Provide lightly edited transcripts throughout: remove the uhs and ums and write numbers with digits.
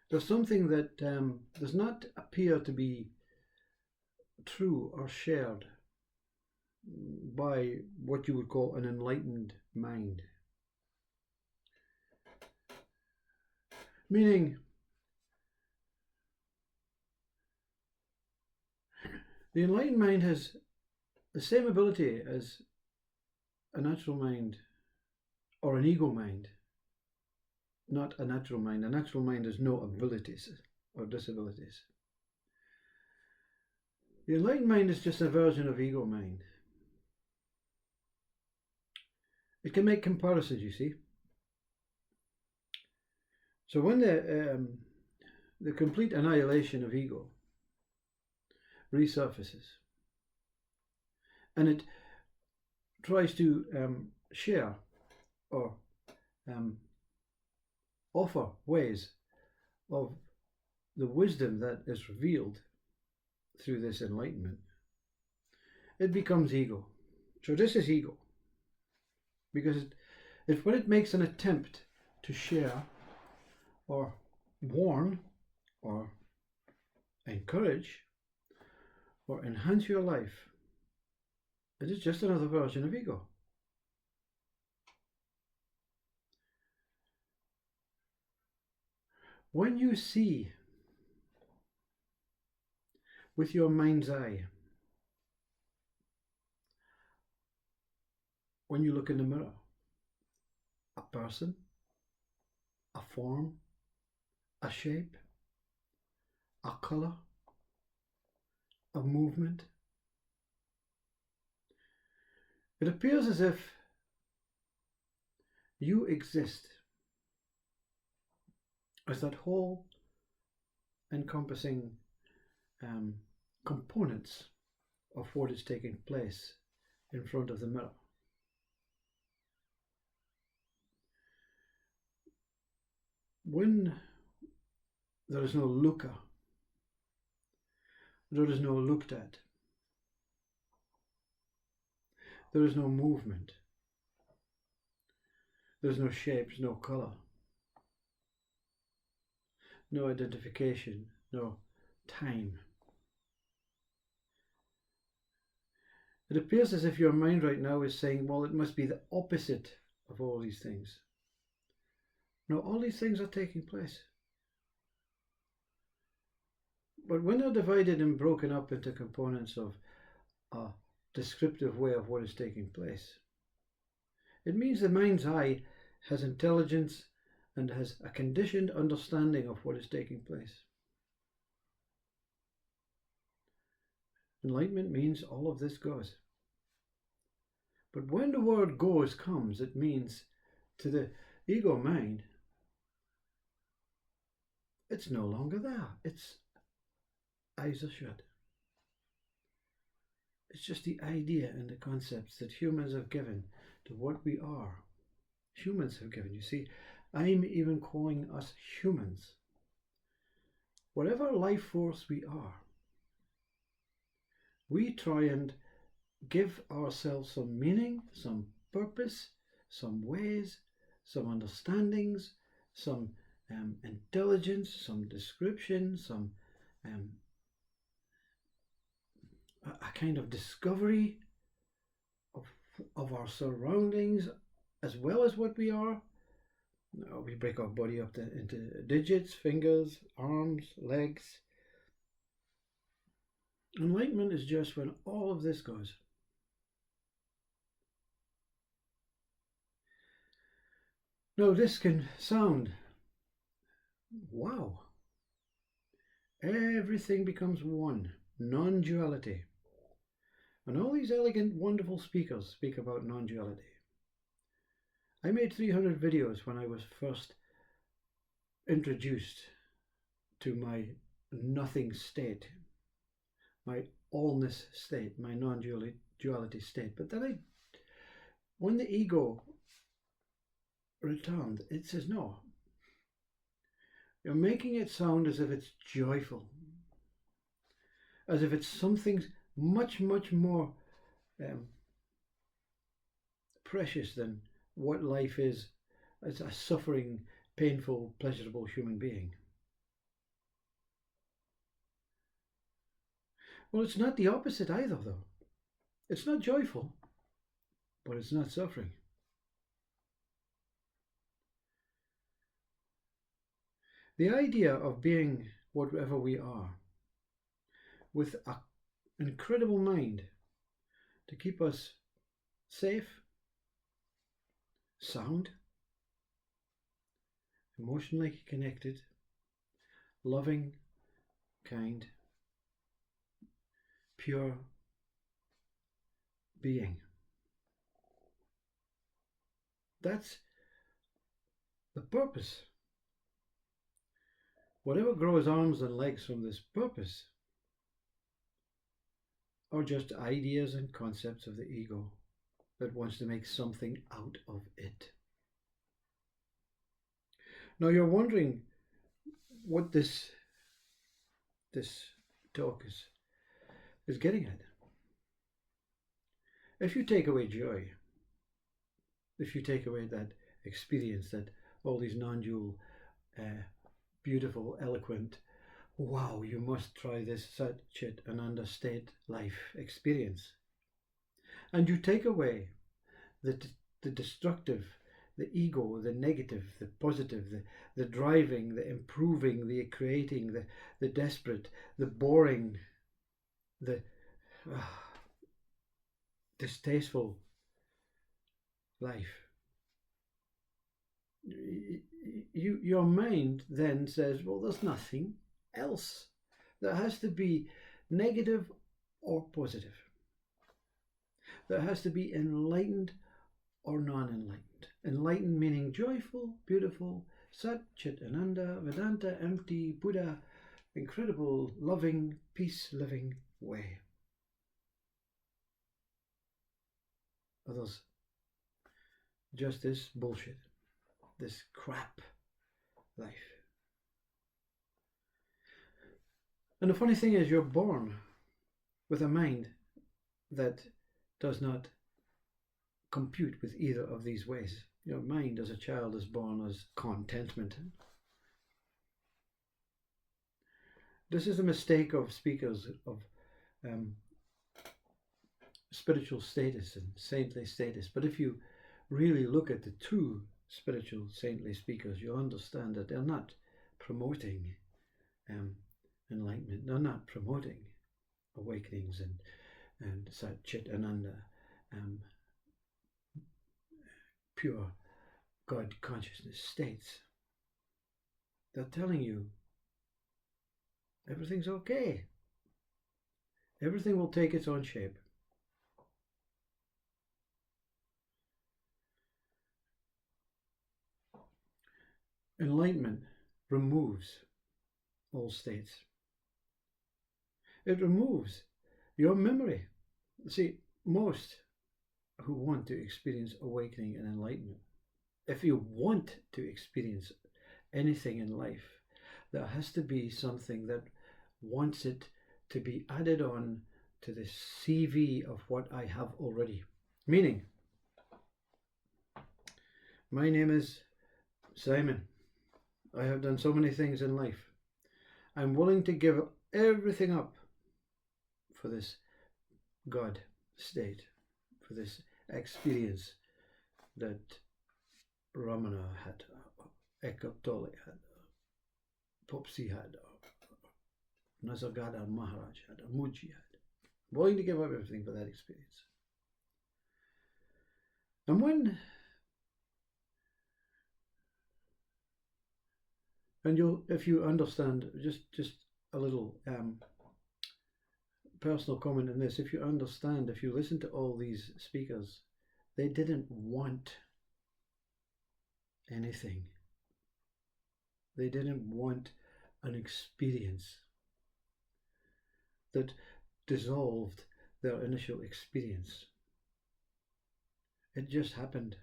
There's something that does not appear to be true or shared by what you would call an enlightened mind. Meaning, the enlightened mind has the same ability as a natural mind or an ego mind, not a natural mind. A natural mind has no abilities or disabilities. The enlightened mind is just a version of ego mind. It can make comparisons, you see. So when the complete annihilation of ego resurfaces, and it tries to share or offer ways of the wisdom that is revealed through this enlightenment, it becomes ego. So this is ego, because when it makes an attempt to share or warn or encourage or enhance your life, it is just another version of ego. When you see with your mind's eye, when you look in the mirror, a person, a form, a shape, a color, a movement, it appears as if you exist as that whole encompassing components of what is taking place in front of the mirror. When there is no looker, there is no looked at, there is no movement, there's no shapes, no colour, no identification, no time. It appears as if your mind right now is saying, well, it must be the opposite of all these things. No, all these things are taking place. But when they're divided and broken up into components of a descriptive way of what is taking place, it means the mind's eye has intelligence and has a conditioned understanding of what is taking place. Enlightenment means all of this goes. But when the word goes comes, it means to the ego mind, it's no longer there. Its eyes are shut. It's just the idea and the concepts that humans have given to what we are. Humans have given. You see, I'm even calling us humans. Whatever life force we are, we try and give ourselves some meaning, some purpose, some ways, some understandings, some intelligence, some description, some a kind of discovery of our surroundings as well as what we are. We break our body up into digits, fingers, arms, legs. Enlightenment is just when all of this goes. Now this can sound, wow, everything becomes one, non-duality. And all these elegant, wonderful speakers speak about non-duality. I made 300 videos when I was first introduced to my nothing state, my allness state, my non-duality state. But then when the ego returned, it says, no, you're making it sound as if it's joyful, as if it's something much, much more precious than what life is as a suffering, painful, pleasurable human being. Well, it's not the opposite either, though. It's not joyful, but it's not suffering. The idea of being whatever we are, with an incredible mind to keep us safe, sound, emotionally connected, loving, kind, pure being. That's the purpose. Whatever grows arms and legs from this purpose are just ideas and concepts of the ego that wants to make something out of it. Now you're wondering what this talk is getting at. If you take away joy, if you take away that experience, that all these non-dual, beautiful, eloquent, wow, you must try this Sat Chit Ananda state life experience, and you take away the destructive, the ego, the negative, the positive, the driving, the improving, the creating, the desperate, the boring, the distasteful life. Your mind then says, well, there's nothing else. There has to be negative or positive. There has to be enlightened or non-enlightened. Enlightened meaning joyful, beautiful, Sat Chit Ananda, Vedanta, empty, Buddha, incredible, loving, peace-living way. Others, just this bullshit, this crap life. And the funny thing is, you're born with a mind that does not compute with either of these ways. Your mind as a child is born as contentment. This is a mistake of speakers of spiritual status and saintly status. But if you really look at the true spiritual saintly speakers, you'll understand that they're not promoting enlightenment. They're not promoting awakenings and Sat Chit Ananda, pure God consciousness states. They're telling you everything's okay. Everything will take its own shape. Enlightenment removes all states. It removes your memory. See, most who want to experience awakening and enlightenment, if you want to experience anything in life, there has to be something that wants it to be added on to the CV of what I have already. Meaning, my name is Simon. I have done so many things in life. I'm willing to give everything up for this God state, for this experience that Ramana had, Eckhart Tolle had, Popsi had, Nasargada Maharaj had, Amuji had. Willing to give up everything for that experience. And when if you understand, just a little personal comment in this, if you understand, if you listen to all these speakers, they didn't want anything. They didn't want an experience that dissolved their initial experience. It just happened.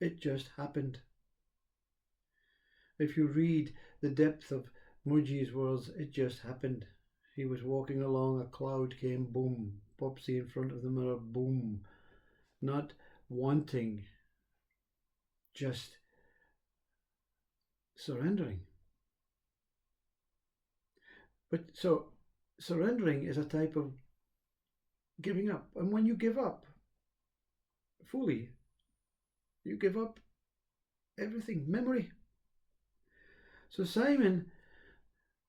It just happened. If you read the depth of Muji's words, it just happened. He was walking along, a cloud came, boom, Popsy in front of the mirror, boom. Not wanting, just surrendering. But so surrendering is a type of giving up. And when you give up fully, you give up everything, memory. So Simon,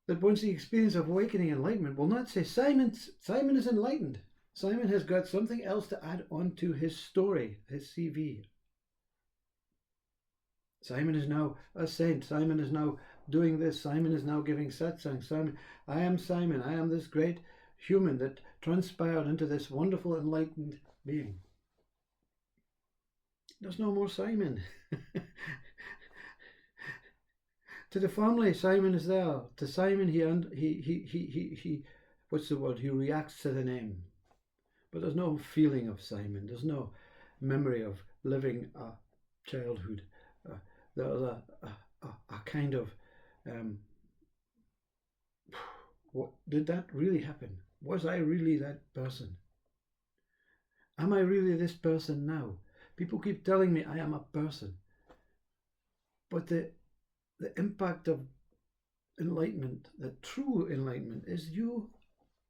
that wants the experience of awakening enlightenment, will not say, Simon is enlightened. Simon has got something else to add on to his story, his CV. Simon is now a saint. Simon is now doing this. Simon is now giving satsang. Simon, I am this great human that transpired into this wonderful enlightened being. There's no more Simon. To the family, Simon is there. To Simon, he what's the word? He reacts to the name. But there's no feeling of Simon. There's no memory of living a childhood. There's a kind of, what did that really happen? Was I really that person? Am I really this person now? People keep telling me I am a person. But the impact of enlightenment, the true enlightenment, is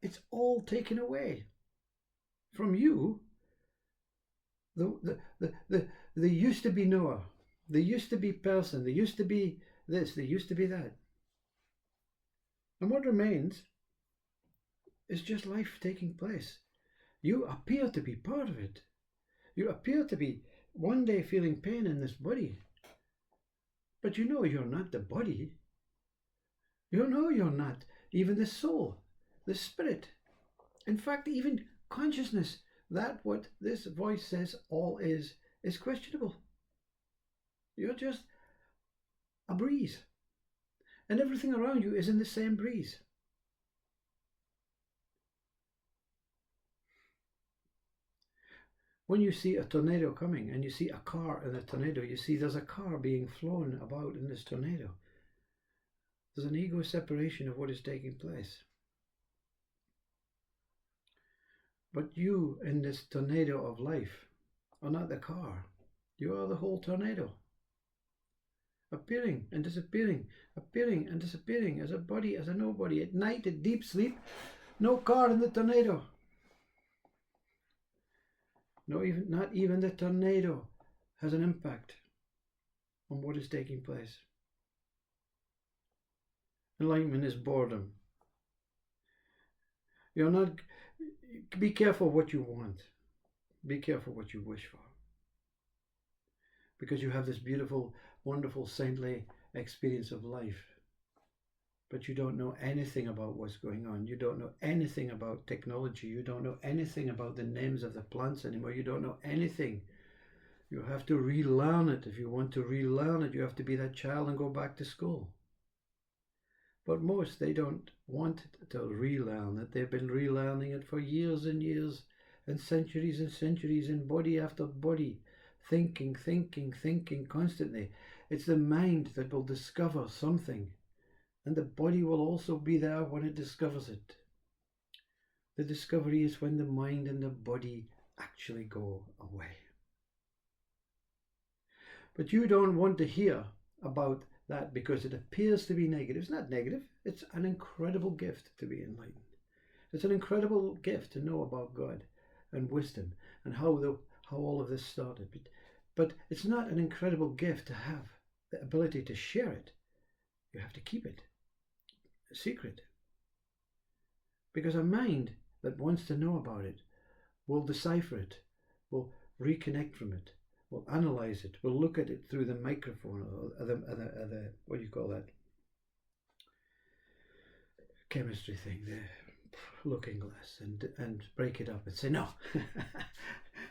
it's all taken away from you. The used to be knower, there used to be person, there used to be this, there used to be that. And what remains is just life taking place. You appear to be part of it. You appear to be one day feeling pain in this body. But you know you're not the body. You know you're not even the soul, the spirit. In fact, even consciousness, that what this voice says all is questionable. You're just a breeze. And everything around you is in the same breeze. When you see a tornado coming and you see a car in a tornado, you see there's a car being flown about in this tornado. There's an ego separation of what is taking place. But you in this tornado of life are not the car. You are the whole tornado. Appearing and disappearing as a body, as a nobody. At night, at deep sleep, no car in the tornado. Not even the tornado has an impact on what is taking place. Enlightenment is boredom. Be careful what you want. Be careful what you wish for. Because you have this beautiful, wonderful, saintly experience of life. But you don't know anything about what's going on. You don't know anything about technology. You don't know anything about the names of the plants anymore. You don't know anything. You have to relearn it. If you want to relearn it, you have to be that child and go back to school. But most, they don't want to relearn it. They've been relearning it for years and years and centuries in body after body. Thinking constantly. It's the mind that will discover something. And the body will also be there when it discovers it. The discovery is when the mind and the body actually go away. But you don't want to hear about that because it appears to be negative. It's not negative. It's an incredible gift to be enlightened. It's an incredible gift to know about God and wisdom and how all of this started. But it's not an incredible gift to have the ability to share it. You have to keep it a secret. Because a mind that wants to know about it will decipher it, will reconnect from it, will analyze it, will look at it through the microphone or the what do you call that? Chemistry thing, the looking glass, and break it up and say, no,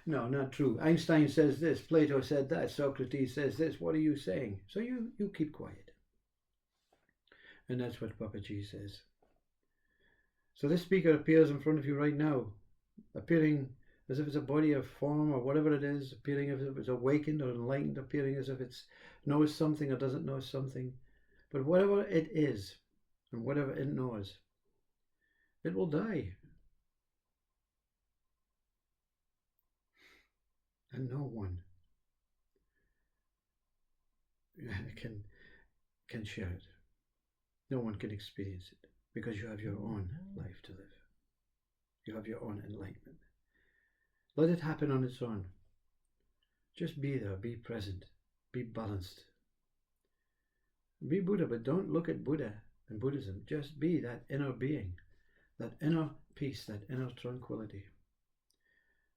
no, not true. Einstein says this, Plato said that, Socrates says this, what are you saying? So you keep quiet. And that's what Papaji says. So this speaker appears in front of you right now, appearing as if it's a body of form or whatever it is, appearing as if it's awakened or enlightened, appearing as if it knows something or doesn't know something. But whatever it is, and whatever it knows, it will die. And no one can share it. No one can experience it. because you have your own life to live. You have your own enlightenment. Let it happen on its own. Just be there, be present, be balanced. Be Buddha, but don't look at Buddha and Buddhism. Just be that inner being, that inner peace, that inner tranquility.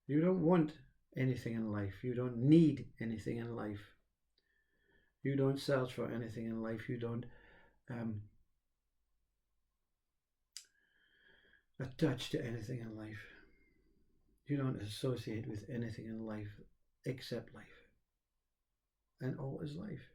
You don't want anything in life. You don't need anything in life. You don't search for anything in life. You don't attach to anything in life. You don't associate with anything in life except life. And all is life.